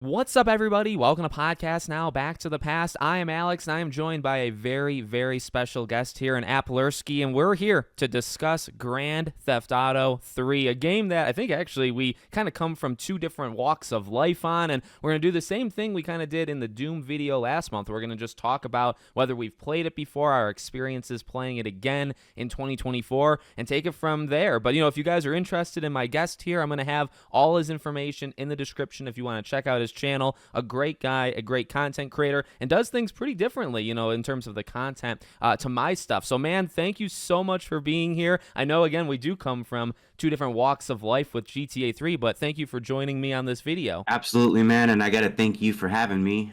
What's up, everybody? Welcome to Podcast Now, Back to the Past. I am Alex, and I am joined by a very, very special guest here in Applerski, and we're here to discuss Grand Theft Auto 3, a game that I think actually we kind of come from two different walks of life on, and we're going to do the same thing we kind of did in the Doom video last month. We're going to just talk about whether we've played it before, our experiences playing it again in 2024, and take it from there. But, if you guys are interested in my guest here, I'm going to have all his information in the description if you want to check out his channel. A great guy, a great content creator, and does things pretty differently, in terms of the content to my stuff. So, man, thank you so much for being here. I know, again, we do come from two different walks of life with GTA 3, but thank you for joining me on this video. Absolutely, man, and I got to thank you for having me.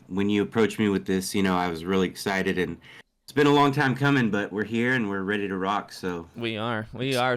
When you approached me with this, I was really excited, and it's been a long time coming, but we're here and we're ready to rock, so. We are.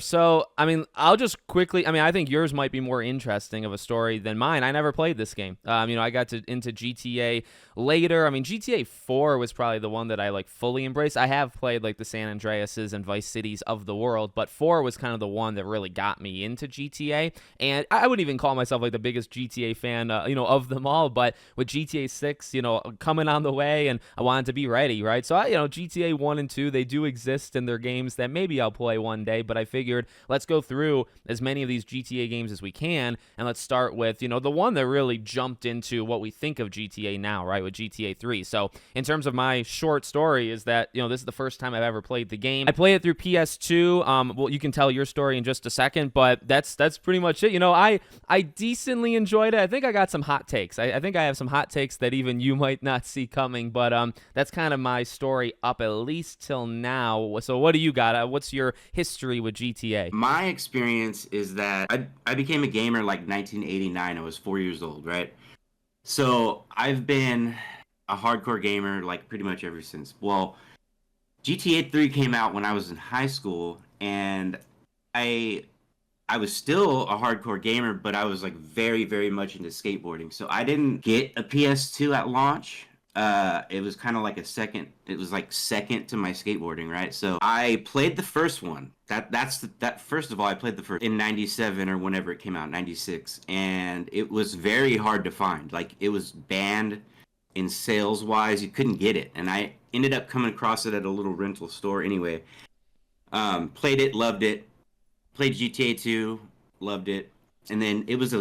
So, I'll just quickly, I think yours might be more interesting of a story than mine. I never played this game. I got into GTA later. GTA 4 was probably the one that I, fully embraced. I have played, the San Andreases and Vice Cities of the world, but 4 was kind of the one that really got me into GTA, and I wouldn't even call myself, the biggest GTA fan, of them all, but with GTA 6, coming on the way, and I wanted to be ready, right? So, GTA 1 and 2, they do exist in their games that maybe I'll play one day, but I figured let's go through as many of these GTA games as we can, and let's start with, the one that really jumped into what we think of GTA now, right, with GTA 3. So in terms of my short story is that, this is the first time I've ever played the game. I played it through PS2. Well, you can tell your story in just a second, but that's pretty much it. I decently enjoyed it. I think I got some hot takes. I think I have some hot takes that even you might not see coming, but that's kind of my story up at least till now. So what do you got? What's your history with GTA? My experience is that I became a gamer like 1989. I was 4 years old, right? So I've been a hardcore gamer like pretty much ever since. Well, GTA 3 came out when I was in high school, and I was still a hardcore gamer, but I was like very, very much into skateboarding. So I didn't get a PS2 at launch. It was kind of like it was like second to my skateboarding, right? So I played the first one. First of all, I played the first in 97 or whenever it came out, 96. And it was very hard to find. Like, it was banned in sales wise. You couldn't get it. And I ended up coming across it at a little rental store anyway. Played it, loved it. Played GTA 2, loved it. And then it was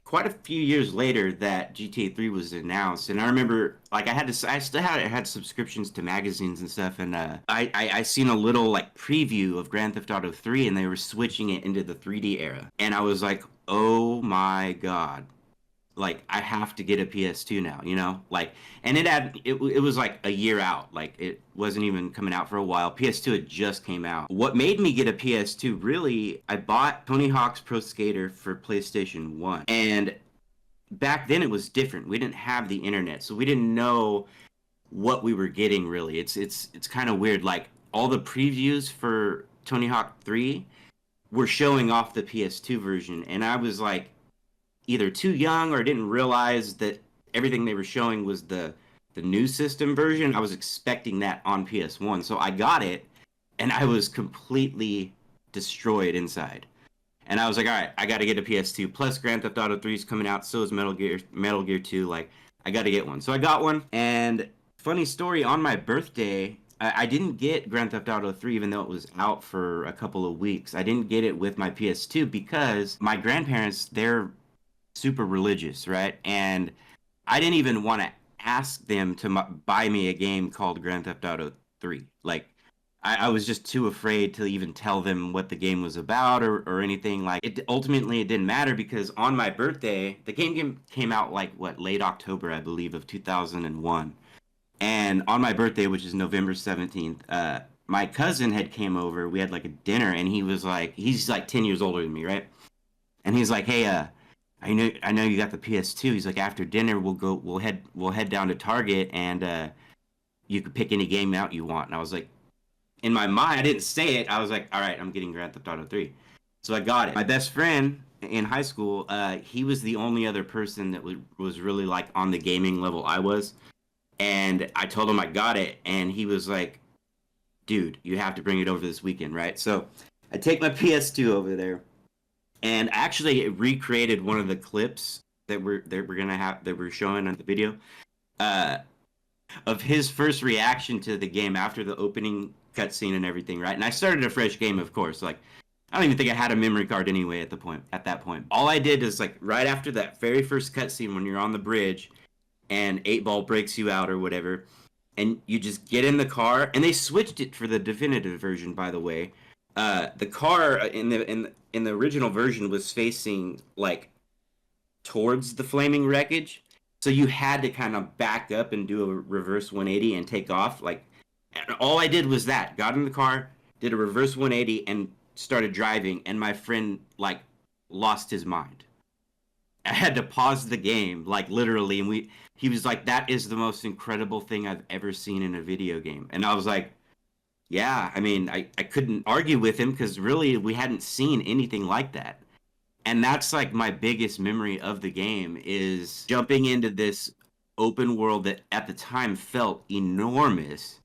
quite a few years later that GTA 3 was announced, and I remember I still had subscriptions to magazines and stuff, and I seen a little preview of Grand Theft Auto 3, and they were switching it into the 3D era, and I was like, oh my god, I have to get a PS2 now, and it was like a year out, it wasn't even coming out for a while. PS2 had just came out. What made me get a PS2, really, I bought Tony Hawk's Pro Skater for PlayStation 1, and back then it was different. We didn't have the internet, so we didn't know what we were getting, really. It's kind of weird. All the previews for Tony Hawk 3 were showing off the PS2 version, and I was either too young or didn't realize that everything they were showing was the new system version. I was expecting that on PS1, so I got it, and I was completely destroyed inside. And I was like, all right, I got to get a PS2. Plus, Grand Theft Auto 3 is coming out, so is Metal Gear 2. I got to get one. So I got one, and funny story, on my birthday, I didn't get Grand Theft Auto 3, even though it was out for a couple of weeks. I didn't get it with my PS2 because my grandparents, they're super religious, right? And I didn't even want to ask them to buy me a game called Grand Theft Auto 3. I was just too afraid to even tell them what the game was about or anything. Ultimately, it didn't matter because on my birthday, the game came out late October, I believe, of 2001. And on my birthday, which is November 17th, my cousin had came over. We had a dinner, and he's 10 years older than me, right? And he's like, hey, I know you got the PS2. He's like, after dinner we'll head down to Target, and you could pick any game out you want. And I was like, in my mind, I didn't say it. I was like, all right, I'm getting Grand Theft Auto 3. So I got it. My best friend in high school, he was the only other person that was really on the gaming level I was. And I told him I got it, and he was like, dude, you have to bring it over this weekend, right? So I take my PS2 over there, and actually it recreated one of the clips that we're showing on the video, uh, of his first reaction to the game after the opening cutscene and everything, right? And I started a fresh game, of course. Like, I don't even think I had a memory card anyway at that point. All I did is like right after that very first cutscene when you're on the bridge and 8 Ball breaks you out or whatever, and you just get in the car, and they switched it for the definitive version, by the way. The car in the original version was facing like towards the flaming wreckage, so you had to kind of back up and do a reverse 180 and take off. Like, and all I did was that got in the car, did a reverse 180, and started driving. And my friend like lost his mind. I had to pause the game, like literally, and he was like, "That is the most incredible thing I've ever seen in a video game." And I was like, "Yeah." I mean, I couldn't argue with him because really we hadn't seen anything like that. And that's like my biggest memory of the game is jumping into this open world that at the time felt enormous,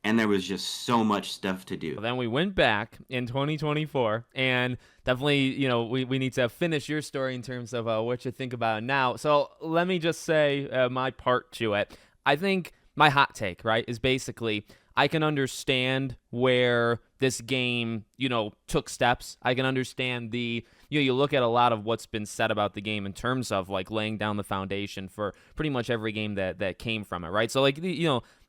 and there was just so much stuff to do. Well, then we went back in 2024, and definitely, we need to finish your story in terms of what you think about it now. So let me just say my part to it. I think my hot take, right, is basically I can understand where this game, took steps. I can understand you look at a lot of what's been said about the game in terms of like laying down the foundation for pretty much every game that came from it, right? So like,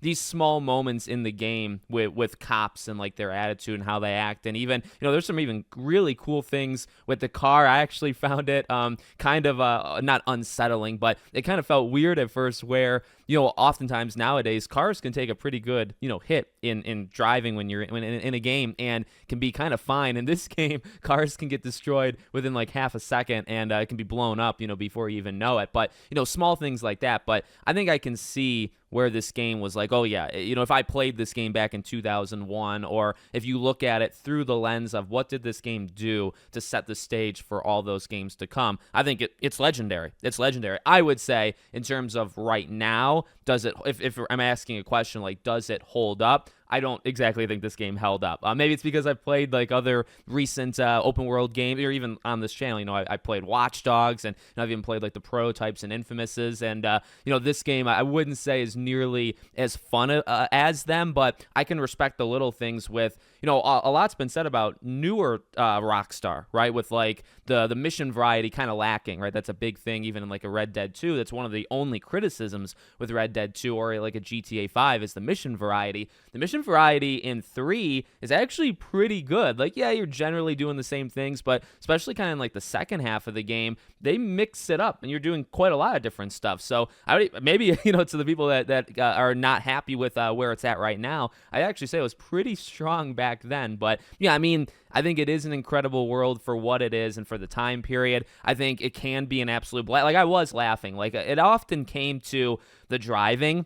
these small moments in the game with cops and like their attitude and how they act, and even there's some even really cool things with the car. I actually found it kind of not unsettling, but it kind of felt weird at first where oftentimes nowadays cars can take a pretty good hit in driving when you're in a game and can be kind of fine. In this game, cars can get destroyed within like half a second, and it can be blown up before you even know it. But small things like that. But I think I can see where this game was like, oh yeah, if I played this game back in 2001, or if you look at it through the lens of what did this game do to set the stage for all those games to come, I think it's legendary. It's legendary. I would say in terms of right now, does it, if I'm asking a question like, does it hold up? I don't exactly think this game held up. Maybe it's because I've played like other recent open world games, or even on this channel, I played Watch Dogs, and I've even played like the prototypes and Infamouses, and this game I wouldn't say is nearly as fun as them, but I can respect the little things with, a lot's been said about newer Rockstar, right? With like the mission variety kind of lacking, right? That's a big thing even in like a Red Dead 2. That's one of the only criticisms with Red Dead 2 or like a GTA 5 is the mission variety. The mission variety in 3 is actually pretty good. Like, yeah, you're generally doing the same things, but especially kind of in like the second half of the game, they mix it up and you're doing quite a lot of different stuff. So maybe, to the people that are not happy with where it's at right now, I actually say it was pretty strong back then. But yeah, I mean, I think it is an incredible world for what it is and for the time period. I think it can be an absolute blast. Like, I was laughing. Like, it often came to the driving.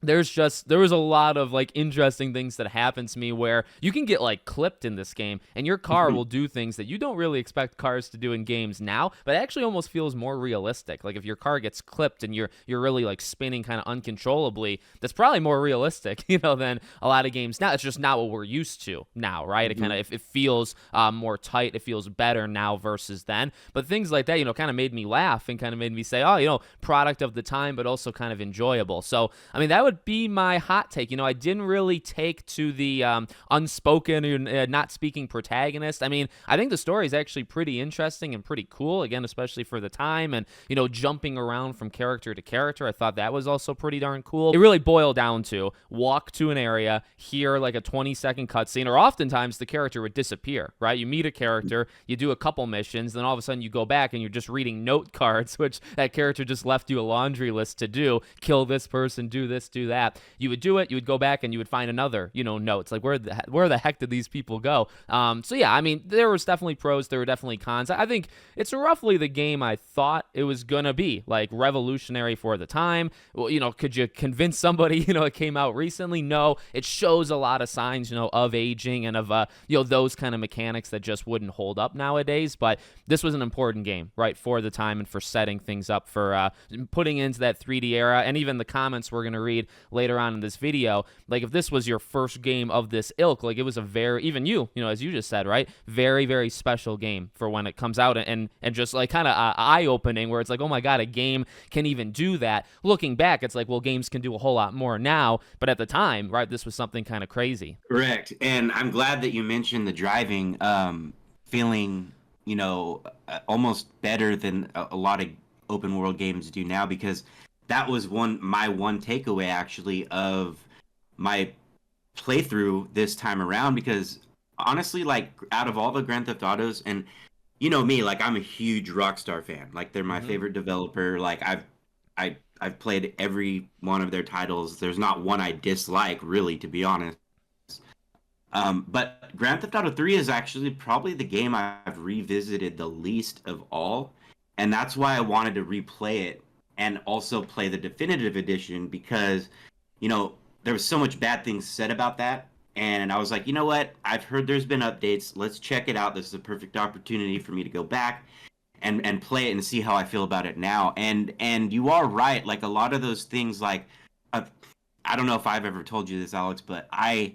There was a lot of like interesting things that happen to me where you can get like clipped in this game, and your car will do things that you don't really expect cars to do in games now, but it actually almost feels more realistic. Like if your car gets clipped and you're really like spinning kind of uncontrollably, that's probably more realistic, than a lot of games now. It's just not what we're used to now, right? It kind of it feels more tight, it feels better now versus then. But things like that, kind of made me laugh and kind of made me say, oh, product of the time, but also kind of enjoyable. So I mean, that would be my hot take. I didn't really take to the unspoken or not speaking protagonist. I mean, I think the story is actually pretty interesting and pretty cool, again, especially for the time, and jumping around from character to character. I thought that was also pretty darn cool. It really boiled down to walk to an area, hear like a 20-second cutscene, or oftentimes the character would disappear, right? You meet a character, you do a couple missions, then all of a sudden you go back and you're just reading note cards, which that character just left you a laundry list to do. Kill this person, do this, do that. You would do it, you would go back and you would find another, notes. Like, where the heck did these people go? So yeah, I mean, there was definitely pros, there were definitely cons. I think it's roughly the game I thought it was gonna be, like revolutionary for the time. Well, could you convince somebody, it came out recently? No, it shows a lot of signs, of aging and of, those kind of mechanics that just wouldn't hold up nowadays. But this was an important game, right, for the time and for setting things up for putting into that 3D era. And even the comments we're gonna read played later on in this video, like if this was your first game of this ilk, like it was a very, even you know, as you just said, right, very, very special game for when it comes out, and just like kind of eye-opening, where it's like, oh my god, a game can even do that. Looking back, it's like, well, games can do a whole lot more now, but at the time, right, this was something kind of crazy. Correct. And I'm glad that you mentioned the driving, feeling, almost better than a lot of open world games do now, because that was my one takeaway actually of my playthrough this time around. Because honestly, like, out of all the Grand Theft Autos, and you know me, like, I'm a huge Rockstar fan. Like, they're my favorite developer. Like, I've played every one of their titles. There's not one I dislike, really, to be honest. But Grand Theft Auto 3 is actually probably the game I've revisited the least of all, and that's why I wanted to replay it and also play the definitive edition, because, there was so much bad things said about that, and I was like, you know what? I've heard there's been updates. Let's check it out. This is a perfect opportunity for me to go back and play it and see how I feel about it now. And you are right. Like, a lot of those things, like, I don't know if I've ever told you this, Alex, but I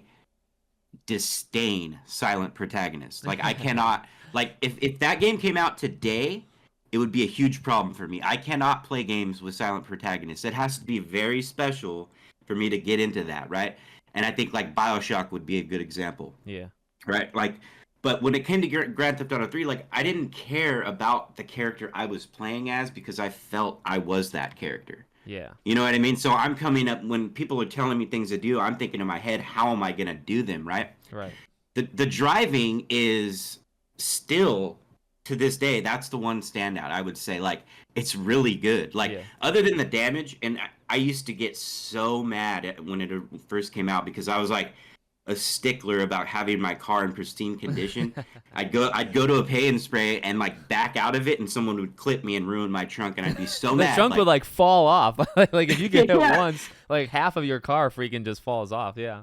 disdain silent protagonists. Like, I cannot, like, if that game came out today, it would be a huge problem for me. I cannot play games with silent protagonists. It has to be very special for me to get into that, right? And I think, like, BioShock would be a good example. Yeah. Right? Like, but when it came to Grand Theft Auto 3, like, I didn't care about the character I was playing as, because I felt I was that character. Yeah. You know what I mean? So I'm coming up, when people are telling me things to do, I'm thinking in my head, how am I going to do them, right? Right. The driving is still, to this day, that's the one standout, I would say. Like, it's really good. Like, other than the damage, and I used to get so mad when it first came out, because I was like a stickler about having my car in pristine condition. I'd go to a pay and spray and, like, back out of it, and someone would clip me and ruin my trunk, and I'd be so mad. The trunk would, like, fall off. Like, if you get hit once, like, half of your car freaking just falls off. Yeah.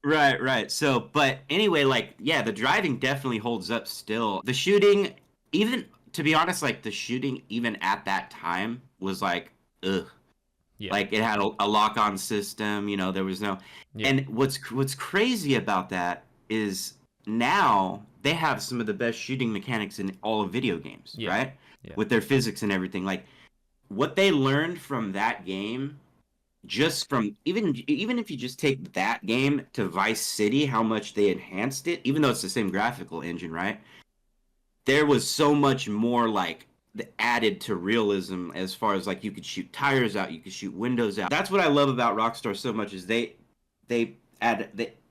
Right. So, but anyway, like, yeah, the driving definitely holds up still. The shooting, even, to be honest, like, the shooting even at that time was like, ugh. Yeah. Like, it had a lock-on system, there was no... Yeah. And what's crazy about that is now they have some of the best shooting mechanics in all of video games, right? Yeah. With their physics and everything. Like, what they learned from that game, just from... Even if you just take that game to Vice City, how much they enhanced it, even though it's the same graphical engine, right? There was so much more, like, added to realism, as far as, like, you could shoot tires out, you could shoot windows out. That's what I love about Rockstar so much, is they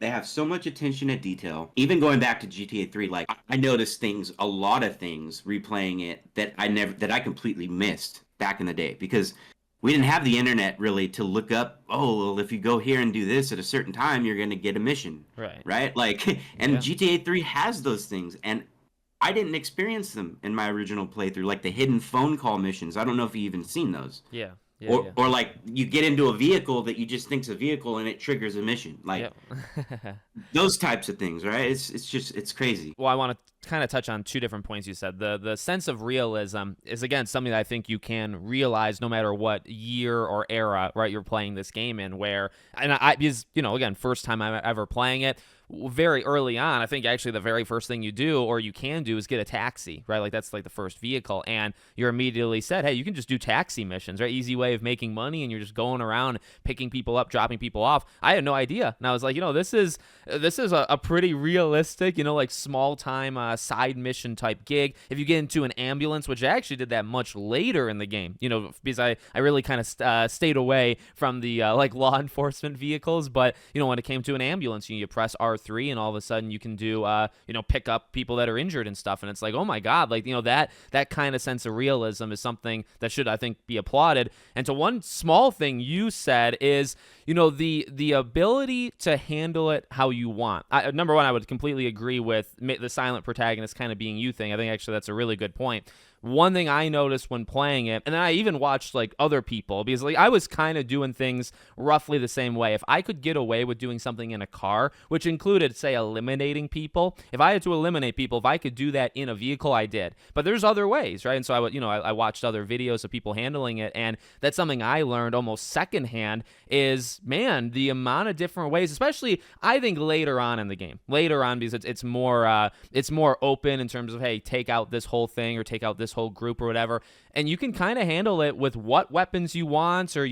have so much attention to detail. Even going back to GTA 3, like, I noticed a lot of things replaying it that I completely missed back in the day, because we didn't have the internet really to look up, oh, well, if you go here and do this at a certain time, you're going to get a mission. Right? Like, and GTA 3 has those things, and I didn't experience them in my original playthrough, like the hidden phone call missions. I don't know if you even seen those. Or like, you get into a vehicle that you just think's a vehicle and it triggers a mission. Like, those types of things, right? It's crazy. Well, I want to kind of touch on two different points you said. The sense of realism is, again, something that I think you can realize no matter what year or era, right, you're playing this game in, because, again, first time I'm ever playing it, very early on, I think actually the very first thing you do, or you can do, is get a taxi, right? Like, that's like the first vehicle, and you're immediately said, hey, you can just do taxi missions, right? Easy way of making money, and you're just going around picking people up, dropping people off. I had no idea, and I was like, this is a pretty realistic, like, small time side mission type gig. If you get into an ambulance, which I actually did that much later in the game, because I really kind of stayed away from the like law enforcement vehicles, but when it came to an ambulance, you press R3, and all of a sudden you can do pick up people that are injured and stuff, and it's like, oh my god, like, that kind of sense of realism is something that should, I think, be applauded. And to one small thing you said is, the ability to handle it how you want. Number one, I would completely agree with the silent protagonist kind of being you thing. I think actually that's a really good point. one thing I noticed when playing it, and then I even watched like other people, because like I was kind of doing things roughly the same way. If I could get away with doing something in a car, which included, say, eliminating people, if I had to eliminate people, if I could do that in a vehicle, I did. But there's other ways, right? And so I would, I watched other videos of people handling it, and that's something I learned almost secondhand. Is, man, the amount of different ways, especially I think later on in the game, because it's more open in terms of, hey, take out this whole thing or take out this whole group or whatever, and you can kind of handle it with what weapons you want, or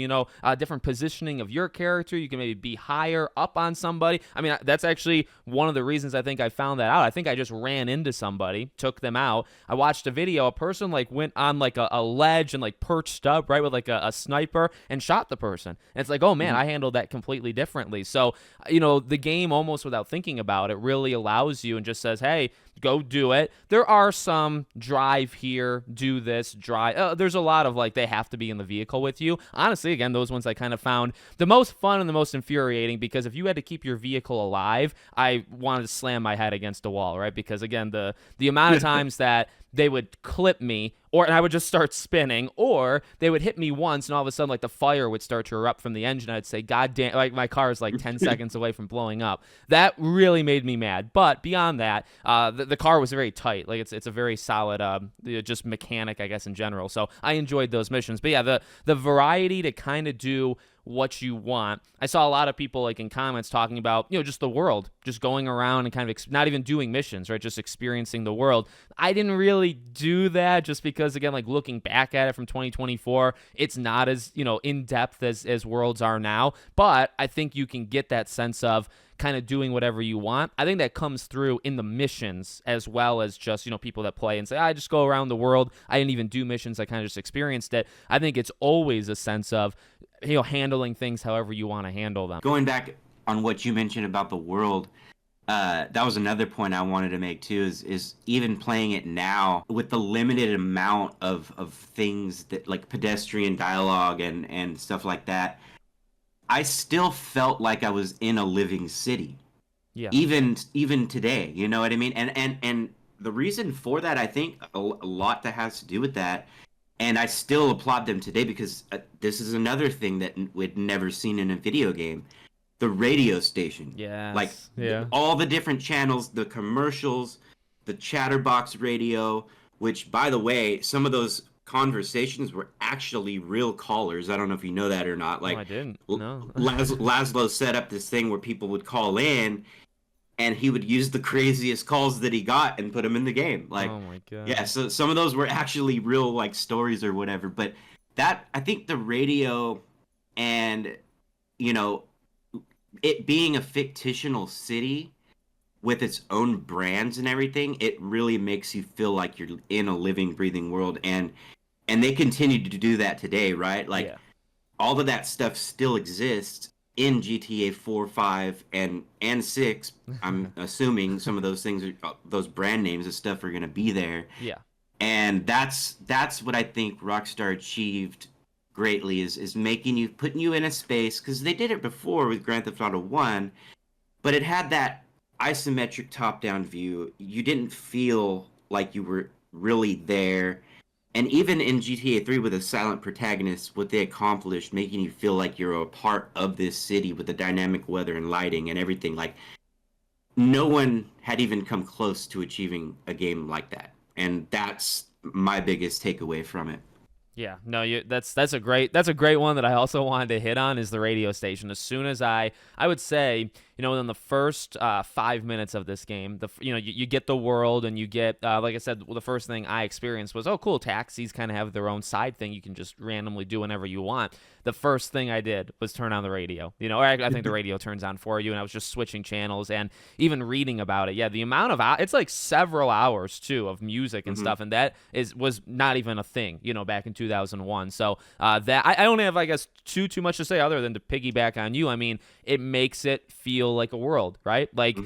different positioning of your character. You can maybe be higher up on somebody. I mean, that's actually one of the reasons I think I found that out. I think I just ran into somebody, took them out. I watched a video. A person like went on like a ledge and like perched up right with like a sniper and shot the person. And it's like, oh man, I handled that completely differently. So the game, almost without thinking about it, really allows you and just says, hey, go do it. There are some drive here, do this, drive. There's a lot of like, they have to be in the vehicle with you. Honestly, again, those ones I kind of found the most fun and the most infuriating, because if you had to keep your vehicle alive, I wanted to slam my head against a wall, right? Because again, the amount of times that they would clip me, and I would just start spinning, or they would hit me once and all of a sudden like the fire would start to erupt from the engine. I'd say, God damn, like my car is like 10 seconds away from blowing up. That really made me mad. But beyond that, the car was very tight. Like it's a very solid just mechanic, I guess, in general. So I enjoyed those missions. But yeah, the variety to kind of do what you want. I saw a lot of people like in comments talking about, just the world, just going around and kind of not even doing missions, right? Just experiencing the world. I didn't really do that, just because, again, like looking back at it from 2024, it's not as, in depth as worlds are now. But I think you can get that sense of kind of doing whatever you want. I think that comes through in the missions, as well as just, people that play and say, I just go around the world. I didn't even do missions. I kind of just experienced it. I think it's always a sense of, handling things however you want to handle them. Going back on what you mentioned about the world, that was another point I wanted to make too, is even playing it now with the limited amount of things that like pedestrian dialogue and stuff like that, I still felt like I was in a living city. Yeah. Even today, you know what I mean? And the reason for that, I think a lot that has to do with that, and I still applaud them today, because this is another thing that we'd never seen in a video game. The radio station. Yeah. Like, yeah. All the different channels, the commercials, the chatterbox radio, which, by the way, some of those conversations were actually real callers. I don't know if you know that or not. Like, I didn't. No. Laszlo set up this thing where people would call in, and he would use the craziest calls that he got and put them in the game. Like, oh my God. Yeah, so some of those were actually real, like, stories or whatever. But that, I think the radio and, it being a fictional city with its own brands and everything, it really makes you feel like you're in a living, breathing world. And they continue to do that today, right? Like, all of that stuff still exists in GTA 4, 5, and 6. I'm assuming some of those things, those brand names and stuff, are going to be there. Yeah. And that's what I think Rockstar achieved greatly, is putting you in a space, because they did it before with Grand Theft Auto 1, but it had that isometric top-down view. You didn't feel like you were really there. And even in GTA 3 with a silent protagonist, what they accomplished, making you feel like you're a part of this city with the dynamic weather and lighting and everything, like, no one had even come close to achieving a game like that. And that's my biggest takeaway from it. Yeah, no, that's a great one that I also wanted to hit on, is the radio station. As soon as I would say, within the first 5 minutes of this game, you get the world, and you get, like I said, the first thing I experienced was, oh, cool, taxis kind of have their own side thing. You can just randomly do whenever you want. The first thing I did was turn on the radio, or I think the radio turns on for you, and I was just switching channels and even reading about it. Yeah, the amount of it's like several hours too of music and stuff, and that was not even a thing, back in 2001. So that I don't have, I guess, too much to say other than to piggyback on you. I mean, it makes it feel like a world, right? Like,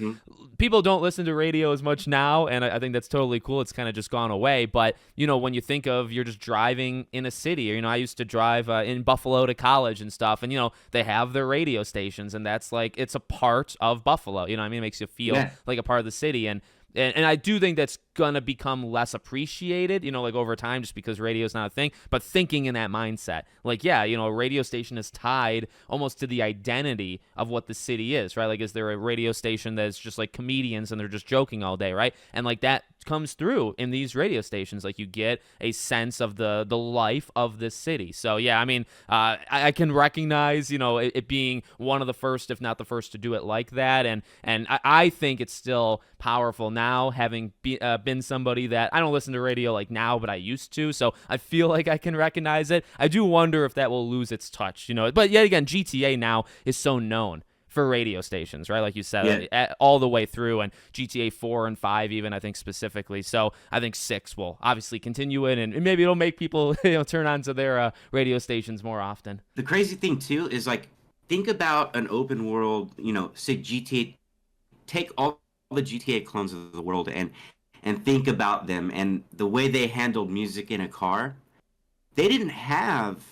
people don't listen to radio as much now, and I think that's totally cool. It's kind of just gone away. But when you think of, you're just driving in a city, or I used to drive in Buffalo to college and stuff, and they have their radio stations, and that's like, it's a part of Buffalo. It makes you feel like a part of the city, and I do think that's gonna become less appreciated, like over time, just because radio's not a thing. But thinking in that mindset, like, yeah, a radio station is tied almost to the identity of what the city is, right? Like, is there a radio station that's just like comedians and they're just joking all day, right? And like that comes through in these radio stations. Like, you get a sense of the life of this city. So yeah, I mean, I can recognize, it being one of the first, if not the first, to do it like that, and I think it's still powerful now, having been somebody that I don't listen to radio like now, but I used to. So I feel like I can recognize it. I do wonder if that will lose its touch, But yet again, GTA now is so known for radio stations, right? Like you said, all the way through, and GTA 4 and 5 even, I think, specifically. So I think 6 will obviously continue it, and maybe it'll make people turn on to their radio stations more often. The crazy thing, too, is like, think about an open world, say GTA, take all the GTA clones of the world and think about them and the way they handled music in a car. They didn't have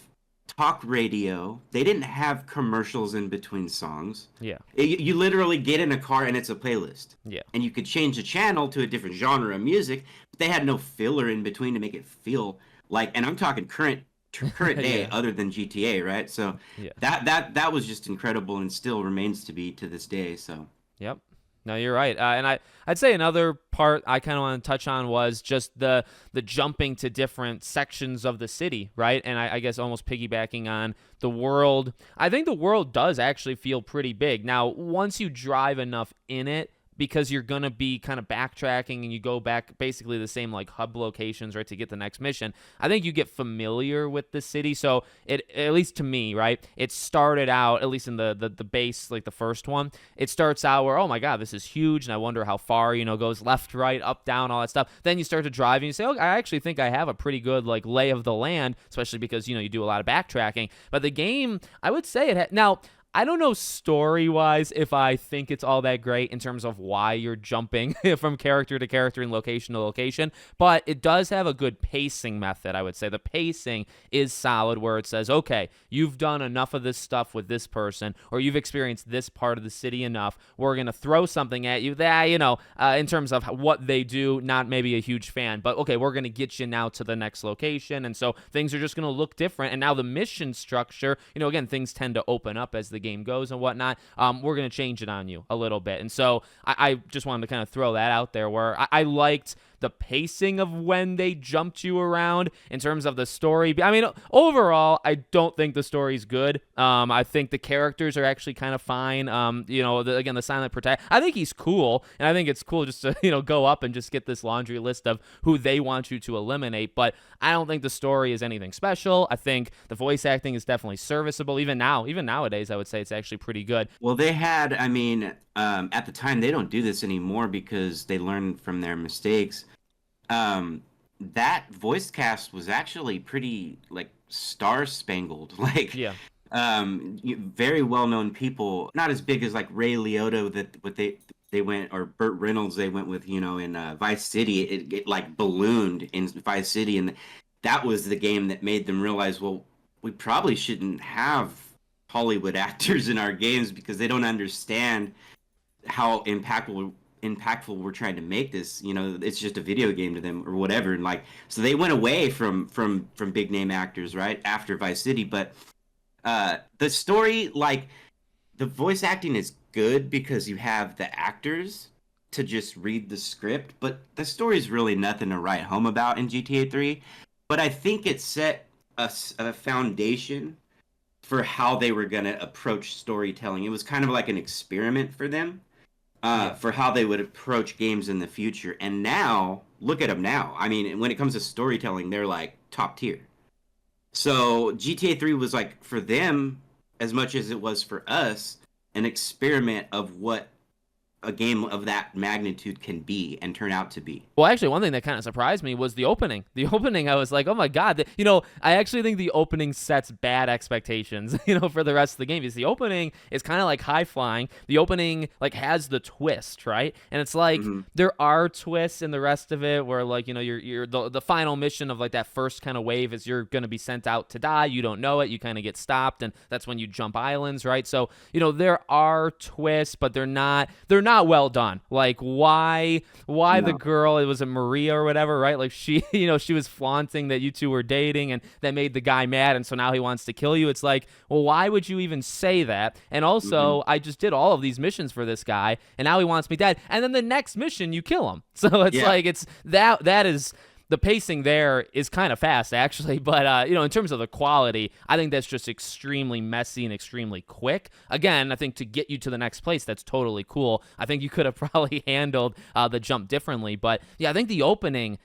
talk radio. They didn't have commercials in between songs. Yeah. You literally get in a car and it's a playlist. Yeah. And you could change the channel to a different genre of music, but they had no filler in between to make it feel like, and I'm talking current day, other than GTA, right? So that was just incredible, and still remains to be to this day. So yep. No, you're right. And I'd say another part I kind of want to touch on was just the jumping to different sections of the city, right? And I guess almost piggybacking on the world. I think the world does actually feel pretty big. Now, once you drive enough in it, because you're going to be kind of backtracking and you go back basically the same like hub locations, right, to get the next mission, I think you get familiar with the city. So it, at least to me, right, it started out, at least in the base, like the first one, it starts out where, oh my God, this is huge, and I wonder how far, goes left, right, up, down, all that stuff. Then you start to drive and you say, oh, I actually think I have a pretty good like lay of the land, especially because, you do a lot of backtracking. But the game, I would say now, I don't know story-wise if I think it's all that great in terms of why you're jumping from character to character and location to location, but it does have a good pacing method, I would say. The pacing is solid, where it says, okay, you've done enough of this stuff with this person, or you've experienced this part of the city enough, we're going to throw something at you that, in terms of what they do, not maybe a huge fan, but okay, we're going to get you now to the next location, and so things are just going to look different. And now the mission structure, again, things tend to open up as the game goes and whatnot. We're going to change it on you a little bit. And so I just wanted to kind of throw that out there, where I liked the pacing of when they jumped you around in terms of the story. I mean, overall, I don't think the story's good. I think the characters are actually kind of fine. Again, the silent protect, I think he's cool, and I think it's cool just to, go up and just get this laundry list of who they want you to eliminate. But I don't think the story is anything special. I think the voice acting is definitely serviceable. Even nowadays, I would say it's actually pretty good. Well, they had, at the time, they don't do this anymore because they learned from their mistakes. That voice cast was actually pretty like star-spangled, like very well-known people, not as big as like Ray Liotta they went, or Burt Reynolds they went with, in Vice City. It like ballooned in Vice City, and that was the game that made them realize, well, we probably shouldn't have Hollywood actors in our games because they don't understand how impactful we're trying to make this. It's just a video game to them or whatever. And like, so they went away from big name actors right after Vice City. But the story, like, the voice acting is good because you have the actors to just read the script, but the story is really nothing to write home about in GTA 3. But I think it set a foundation for how they were going to approach storytelling. It was kind of like an experiment for them, for how they would approach games in the future. And now, look at them now. I mean, when it comes to storytelling, they're like top tier. So GTA 3 was like, for them, as much as it was for us, an experiment of what a game of that magnitude can be and turn out to be. Well, actually, one thing that kind of surprised me was the opening. The opening, I was like, oh my God. I actually think the opening sets bad expectations, for the rest of the game. Because the opening is kind of like high flying. The opening, like, has the twist, right? And it's like, there are twists in the rest of it where, like, you're the final mission of, like, that first kind of wave is you're going to be sent out to die. You don't know it. You kind of get stopped, and that's when you jump islands, right? So, there are twists, but they're not not well done. Like, why the No. girl, it was a Maria or whatever, right? Like, she, she was flaunting that you two were dating, and that made the guy mad, and so now he wants to kill you. It's like, well, why would you even say that? And Hmm. also, I just did all of these missions for this guy, and now he wants me dead. And then the next mission, you kill him. So it's Yeah. like, it's that is the pacing there is kind of fast, actually. But in terms of the quality, I think that's just extremely messy and extremely quick. Again, I think to get you to the next place, that's totally cool. I think you could have probably handled the jump differently. But yeah, I think the opening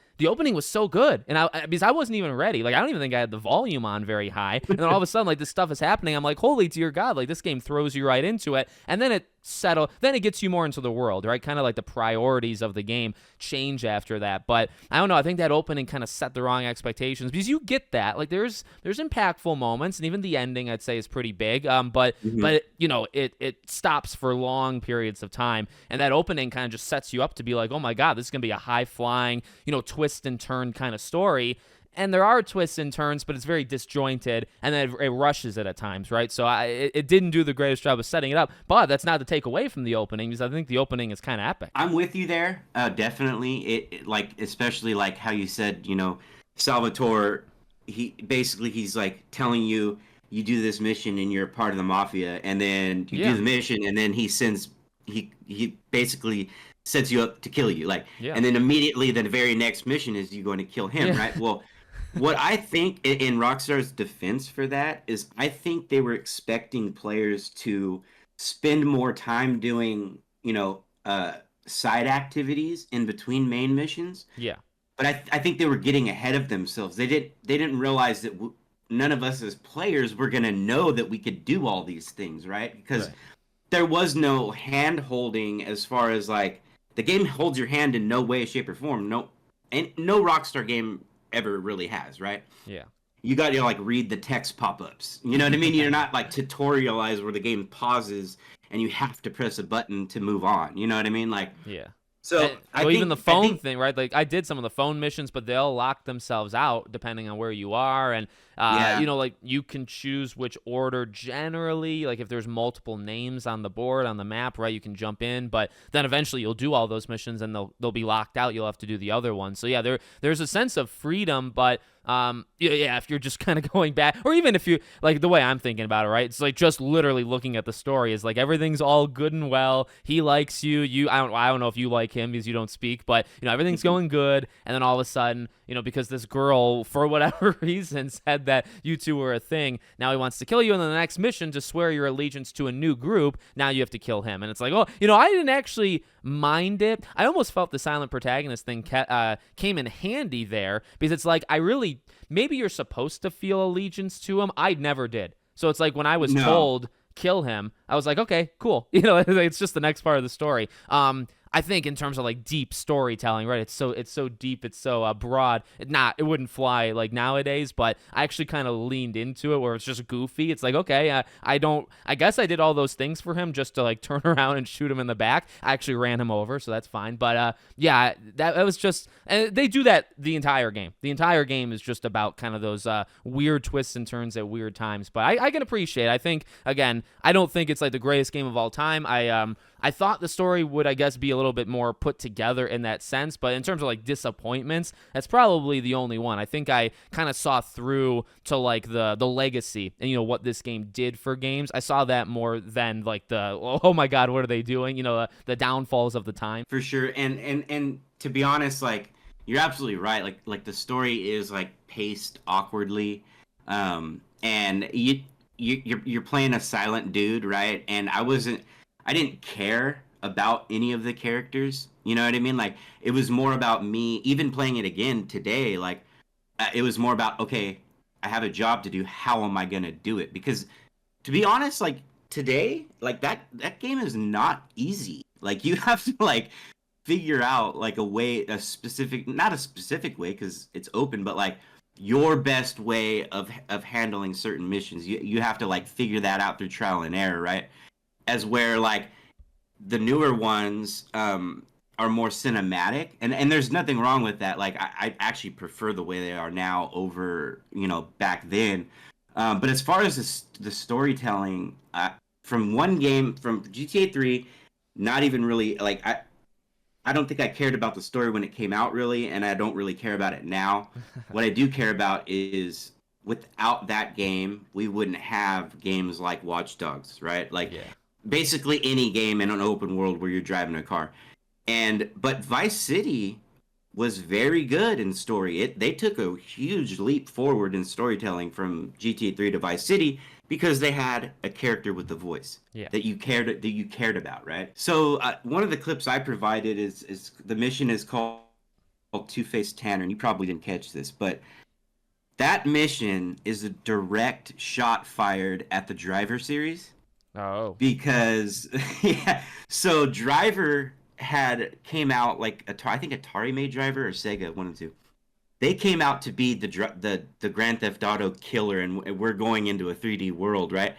was so good, and because I wasn't even ready. Like, I don't even think I had the volume on very high, and then all of a sudden, like, this stuff is happening. I'm like, holy dear God! Like, this game throws you right into it, and then then it gets you more into the world, right? Kind of like the priorities of the game change after that. But I don't know. I think that opening kind of set the wrong expectations, because you get that. Like, there's impactful moments, and even the ending, I'd say, is pretty big. But Hmm. but it stops for long periods of time, and that opening kind of just sets you up to be like, oh my God, this is gonna be a high flying, twist and turn kind of story. And there are twists and turns, but it's very disjointed, and then it rushes it at times, right? So it didn't do the greatest job of setting it up, but that's not to take away from the opening, because I think the opening is kind of epic. I'm with you there. Definitely. Like, especially like how you said, Salvatore, he's like telling you, you do this mission and you're part of the mafia, and then you do Yeah, the mission, and then he basically sets you up to kill you. Like, yeah, and then immediately the very next mission is you going to kill him, yeah, right? Well, what I think in Rockstar's defense for that is, I think they were expecting players to spend more time doing, side activities in between main missions. yeah, But I think they were getting ahead of themselves. They didn't realize that none of us as players were gonna know that we could do all these things, right? Because right, there was no hand holding, as far as like, the game holds your hand in no way, shape, or form. No, and no Rockstar game ever really has, right? yeah, You got to like read the text pop-ups. You know what I mean? You're not like tutorialized where the game pauses and you have to press a button to move on. You know what I mean? Like, yeah. so I Well, even the think I phone think thing, right? Like, I did some of the phone missions, but they'll lock themselves out depending on where you are, and yeah. like, you can choose which order generally. Like, if there's multiple names on the board on the map, right, you can jump in, but then eventually you'll do all those missions and they'll be locked out. You'll have to do the other ones. So yeah, there's a sense of freedom, but yeah, if you're just kind of going back, or even if you, like, the way I'm thinking about it, right, it's like just literally looking at the story is like, everything's all good and well. He likes you. I don't know if you like him because you don't speak, but everything's going good, and then all of a sudden, because this girl, for whatever reason, said that you two were a thing, now he wants to kill you, and then the next mission, to swear your allegiance to a new group, now you have to kill him. And it's like, oh, I didn't actually mind it. I almost felt the silent protagonist thing came in handy there, because it's like, maybe you're supposed to feel allegiance to him. I never did. So it's like, when I was No. told kill him, I was like, okay, cool. It's just the next part of the story. I think in terms of like deep storytelling, right? It's so deep, it's so broad. It wouldn't fly like nowadays, but I actually kind of leaned into it where it's just goofy. It's like, okay, I guess I did all those things for him just to like turn around and shoot him in the back. I actually ran him over, so that's fine. But yeah, that was just, and they do that the entire game. The entire game is just about kind of those weird twists and turns at weird times. But I can appreciate it. I think, again, I don't think it's like the greatest game of all time. I thought the story would, I guess, be a little bit more put together in that sense, but in terms of like disappointments, that's probably the only one. I think I kind of saw through to like the legacy and what this game did for games. I saw that more than like the, oh my God, what are they doing? The downfalls of the time. For sure. And to be honest, like, you're absolutely right. Like the story is like paced awkwardly. And you're playing a silent dude, right? And I didn't care about any of the characters. You know what I mean? Like, it was more about me, even playing it again today. Like, it was more about, okay, I have a job to do. How am I gonna do it? Because, to be honest, like, today, like, that game is not easy. Like, you have to like figure out like a way, not a specific way because it's open, but like your best way of handling certain missions. You have to like figure that out through trial and error, right? As where like the newer ones are more cinematic, and there's nothing wrong with that. Like, I actually prefer the way they are now over back then. But as far as the storytelling, from one game, from GTA 3 not even really like I don't think I cared about the story when it came out really, and I don't really care about it now. What I do care about is without that game, we wouldn't have games like Watch Dogs, right? Like Yeah. basically any game in an open world where you're driving a car. And but Vice City was very good in story. They took a huge leap forward in storytelling from GTA 3 to Vice City because they had a character with a voice Yeah. that you cared about, right? So one of the clips I provided is the mission is called Two Face Tanner, and you probably didn't catch this, but that mission is a direct shot fired at the Driver series Oh. because yeah, so Driver had came out like I think Atari made Driver or Sega, one of the two. They came out to be the Grand Theft Auto killer, and we're going into a 3D world, right?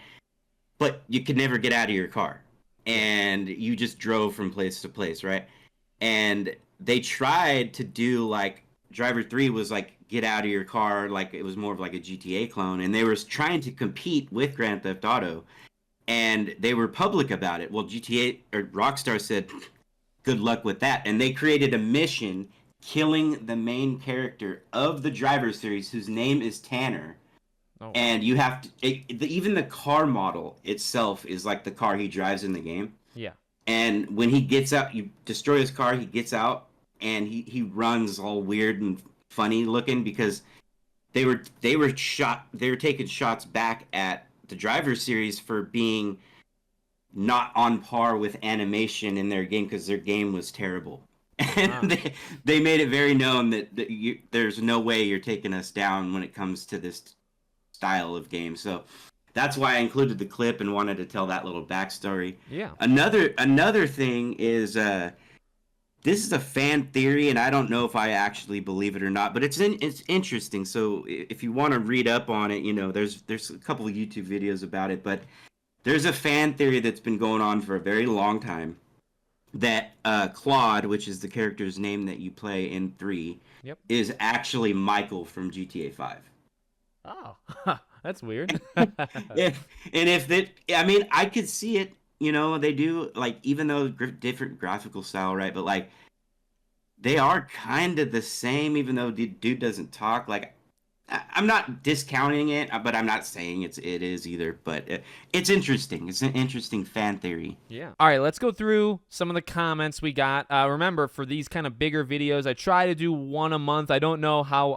But you could never get out of your car, Yeah. and you just drove from place to place, right? And they tried to do like Driver 3 was like get out of your car, like it was more of like a GTA clone, and they were trying to compete with Grand Theft Auto, and they were public about it. Well, GTA or Rockstar said, "Good luck with that," and they created a mission killing the main character of the Driver series, whose name is Tanner. Oh wow. And you have to even the car model itself is like the car he drives in the game. Yeah. And when he gets out, you destroy his car. He gets out and he runs all weird and funny looking because they were taking shots back at the Driver series for being not on par with animation in their game because their game was terrible. Ah. And they made it very known that there's no way you're taking us down when it comes to this style of game. So that's why I included the clip and wanted to tell that little backstory. Yeah. Another thing is this is a fan theory, and I don't know if I actually believe it or not, but it's interesting. So if you want to read up on it, there's a couple of YouTube videos about it, but there's a fan theory that's been going on for a very long time that Claude, which is the character's name that you play in 3, Yep. is actually Michael from GTA 5. Oh. That's weird. Yeah, and if that, I mean, I could see it. They do like even though different graphical style, right? But like they are kind of the same, even though the dude doesn't talk. Like I'm not discounting it, but I'm not saying it is either. But it's interesting. It's an interesting fan theory. Yeah. All right, let's go through some of the comments we got. Remember, for these kind of bigger videos, I try to do one a month. I don't know how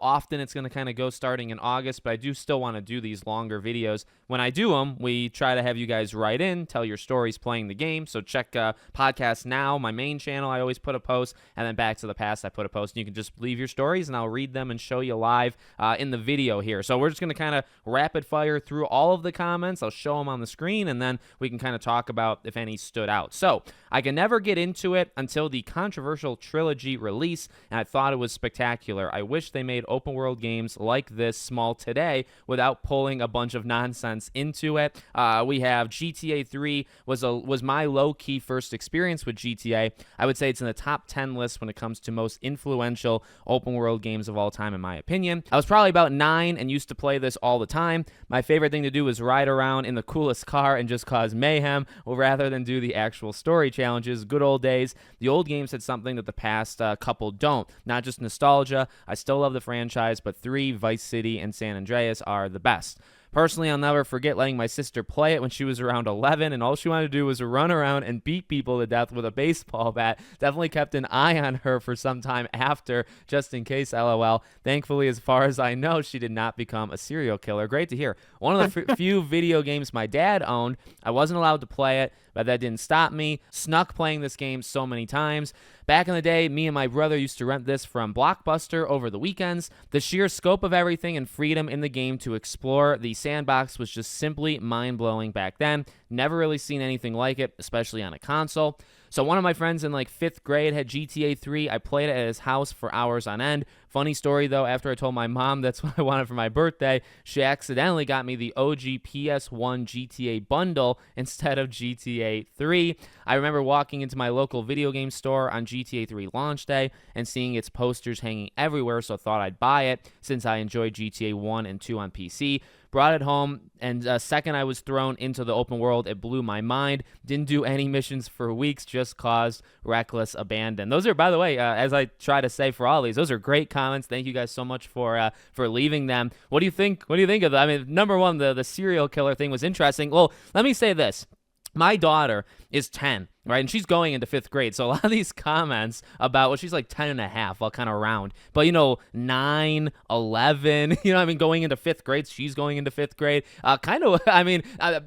often it's going to kind of go starting in August, but I do still want to do these longer videos. When I do them, we try to have you guys write in, tell your stories playing the game. So check Podcast Now, my main channel. I always put a post, and then Back to the Past, I put a post. And you can just leave your stories, and I'll read them and show you live in the video here. So we're just going to kind of rapid fire through all of the comments. I'll show them on the screen, and then we can kind of talk about if any stood out. So I can never get into it until the controversial trilogy release, and I thought it was spectacular. I wish they made open world games like this small today without pulling a bunch of nonsense into it. We have GTA 3 was my low-key first experience with GTA. I would say it's in the top 10 list when it comes to most influential open world games of all time, in my opinion. I was probably about 9 and used to play this all the time. My favorite thing to do was ride around in the coolest car and just cause mayhem rather than do the actual story challenges. Good old days. The old games had something that the past couple don't. Not just nostalgia. I still love the franchise, but 3, Vice City, and San Andreas are the best. Personally, I'll never forget letting my sister play it when she was around 11, and all she wanted to do was run around and beat people to death with a baseball bat. Definitely kept an eye on her for some time after, just in case, lol. Thankfully, as far as I know, she did not become a serial killer. Great to hear. One of the few video games my dad owned, I wasn't allowed to play it, but that didn't stop me. Snuck playing this game so many times. Back in the day, me and my brother used to rent this from Blockbuster over the weekends. The sheer scope of everything and freedom in the game to explore the sandbox was just simply mind-blowing back then. Never really seen anything like it, especially on a console. So one of my friends in like 5th grade had GTA 3. I played it at his house for hours on end. Funny story though, after I told my mom that's what I wanted for my birthday, she accidentally got me the OG PS1 GTA bundle instead of GTA 3. I remember walking into my local video game store on GTA 3 launch day and seeing its posters hanging everywhere, so thought I'd buy it since I enjoyed GTA 1 and 2 on PC. Brought it home, And second, I was thrown into the open world. It blew my mind. Didn't do any missions for weeks, just caused reckless abandon. Those are, by the way, as I try to say for all these, those are great comments. Thank you guys so much for leaving them. What do you think? What do you think of that? I mean, number one, the serial killer thing was interesting. Well, let me say this. My daughter is 10, right? And she's going into 5th grade. So a lot of these comments about, well, she's like 10 and a half, all kind of round. But, 9, 11, I mean, going into 5th grade, she's going into 5th grade. Kind of, I mean,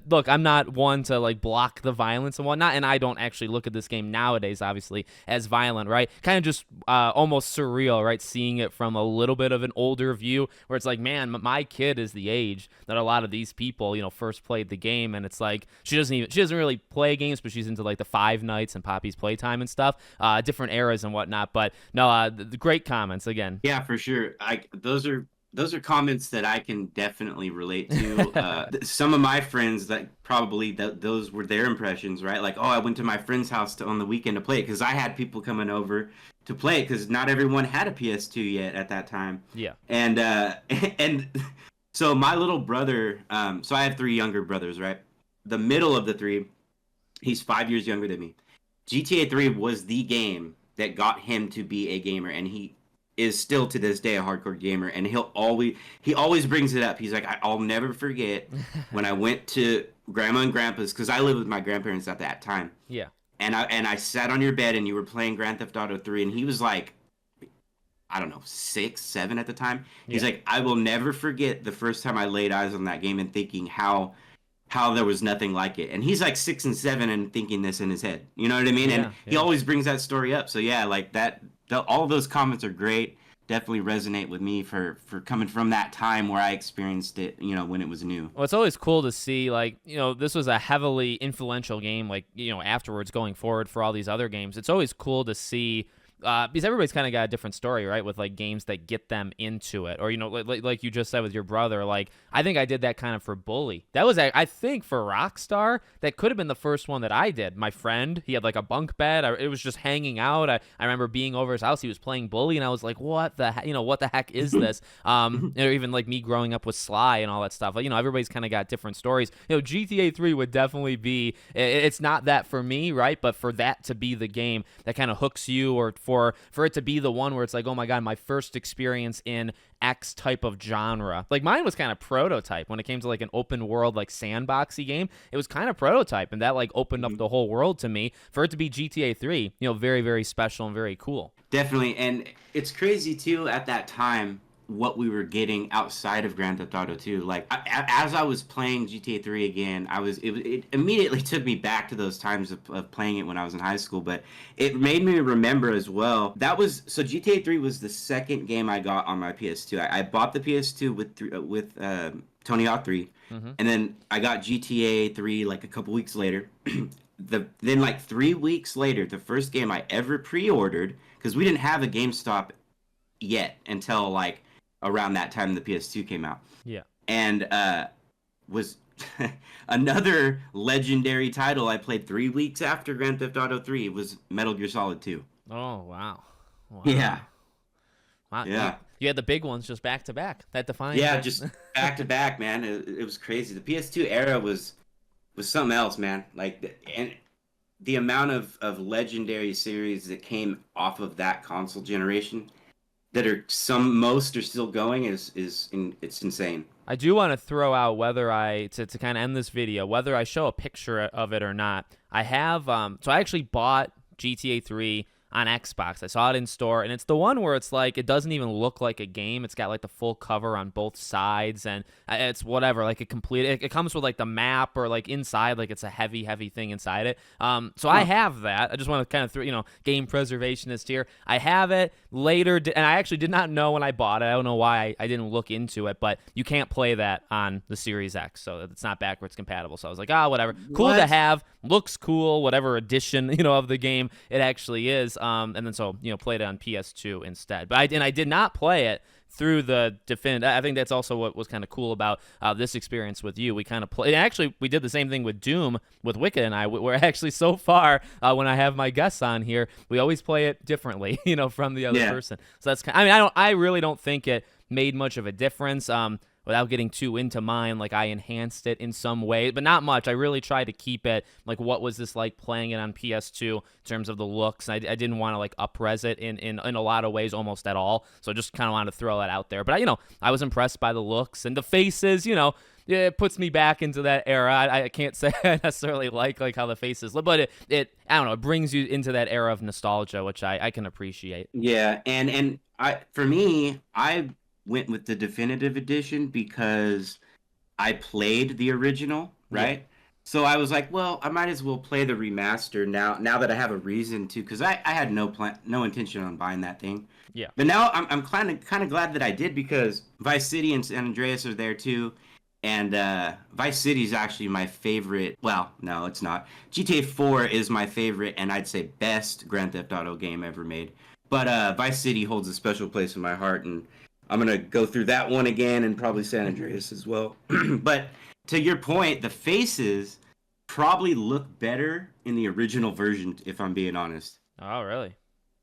look, I'm not one to like block the violence and whatnot. And I don't actually look at this game nowadays, obviously, as violent, right? Kind of just almost surreal, right? Seeing it from a little bit of an older view where it's like, man, my kid is the age that a lot of these people, first played the game. And it's like, she doesn't really play games, but she's into like the Five Nights and Poppy's Playtime and stuff, different eras and whatnot. But no, the great comments again. Yeah, for sure. Those are comments that I can definitely relate to. Some of my friends that probably those were their impressions, right? Like, oh, I went to my friend's house on the weekend to play it because I had people coming over to play it because not everyone had a PS2 yet at that time. Yeah. And and so my little brother, so I have 3 younger brothers, right? The middle of the 3, he's 5 years younger than me. GTA 3 was the game that got him to be a gamer, and he is still to this day a hardcore gamer. And he always brings it up. He's like, I'll never forget when I went to Grandma and Grandpa's, because I lived with my grandparents at that time. Yeah. And I sat on your bed and you were playing Grand Theft Auto 3, and he was like, I don't know, 6, 7 at the time. He's like, I will never forget the first time I laid eyes on that game and thinking how there was nothing like it. And he's like 6 and 7 and thinking this in his head. You know what I mean? Yeah, and he always brings that story up. So yeah, like that, all of those comments are great. Definitely resonate with me for coming from that time where I experienced it, when it was new. Well, it's always cool to see, like, this was a heavily influential game, like, afterwards going forward for all these other games. It's always cool to see, because everybody's kind of got a different story, right? With like games that get them into it, or like you just said with your brother. Like I think I did that kind of for Bully. That was, I think, for Rockstar, that could have been the first one that I did. My friend, he had like a bunk bed. It was just hanging out. I remember being over his house. He was playing Bully, and I was like, what the what the heck is this? Even like me growing up with Sly and all that stuff. Like, everybody's kind of got different stories. GTA 3 would definitely be. It's not that for me, right? But for that to be the game that kind of hooks you, or for it to be the one where it's like, oh my god, my first experience in X type of genre. Like mine was kind of prototype when it came to like an open world, like sandboxy game. It was kind of prototype, and that like opened up the whole world to me. For it to be GTA 3, very, very special and very cool. Definitely. And it's crazy too at that time what we were getting outside of Grand Theft Auto 2. Like as I was playing GTA 3 again, it immediately took me back to those times of playing it when I was in high school. But it made me remember as well. So GTA 3 was the second game I got on my PS2. I bought the PS2 with Tony Hawk 3, and then I got GTA 3 like a couple weeks later. Then like 3 weeks later, the first game I ever pre-ordered, because we didn't have a GameStop yet until like around that time the PS2 came out. Yeah. And was another legendary title I played 3 weeks after Grand Theft Auto 3 was Metal Gear Solid 2. Oh, wow. Yeah. Wow. Yeah. You had the big ones just back to back. That defined. Yeah, just back to back, man. It was crazy. The PS2 era was something else, man. Like, and the amount of legendary series that came off of that console generation that most are still going it's insane. I do want to throw out whether to kind of end this video, whether I show a picture of it or not. I have so I actually bought GTA 3 on Xbox. I saw it in store, and it's the one where it's like it doesn't even look like a game. It's got like the full cover on both sides, and it's whatever, like it comes with like the map, or like inside, like it's a heavy thing inside it. So I have that. I just want to kind of game preservationist here. I have it later, and I actually did not know when I bought it. I don't know why I didn't look into it, but you can't play that on the Series X, so it's not backwards compatible. So I was like, whatever, cool to have, looks cool, whatever edition of the game it actually is. And then so played it on PS2 instead. But I did not play it through the definitive. I think that's also what was kind of cool about this experience with you. We kind of played. Actually, we did the same thing with Doom with Wicked and I. We're actually so far when I have my guests on here, we always play it differently, from the other person. So that's I really don't think it made much of a difference. without getting too into mine, like I enhanced it in some way, but not much. I really tried to keep it like what was this like playing it on PS2 in terms of the looks. I didn't want to like up-res it in a lot of ways, almost at all. So I just kind of wanted to throw that out there. But I was impressed by the looks and the faces. Yeah, it puts me back into that era. I can't say I necessarily like how the faces look, but it I don't know, it brings you into that era of nostalgia, which I can appreciate. Yeah, and for me, I went with the definitive edition because I played the original, Yeah, right? So I was like, well, I might as well play the remaster now that I have a reason to, because I had no intention on buying that thing. yeah. But now I'm kind of glad that I did, because Vice City and San Andreas are there too. And Vice City is actually my favorite. Well, no, it's not. GTA 4 is my favorite, and I'd say best Grand Theft Auto game ever made. But Vice City holds a special place in my heart, and I'm gonna go through that one again, and probably San Andreas as well. But to your point, the faces probably look better in the original version, if I'm being honest. Oh, really?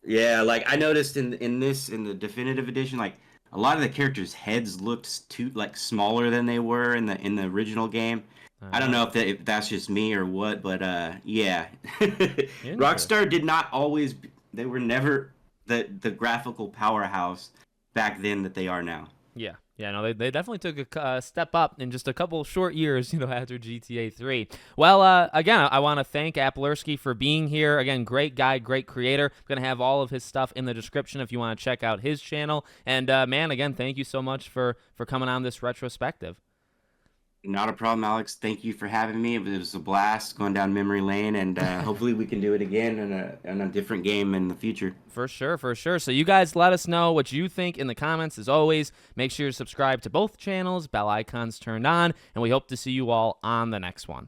Yeah, like I noticed in the definitive edition, like a lot of the characters' heads looked too like smaller than they were in the original game. I don't know if that's just me or what, but yeah. Interesting. Rockstar did not always. They were never the graphical powerhouse back then that they are now. Yeah. Yeah, no, they definitely took a step up in just a couple short years, after GTA 3. Well, again, I want to thank Aplersky for being here. Again, great guy, great creator. I'm going to have all of his stuff in the description if you want to check out his channel. And, man, again, thank you so much for coming on this retrospective. Not a problem, Alex. Thank you for having me. It was a blast going down memory lane, and hopefully we can do it again in a different game in the future. For sure, for sure. So you guys let us know what you think in the comments. As always, make sure to subscribe to both channels, bell icons turned on, and we hope to see you all on the next one.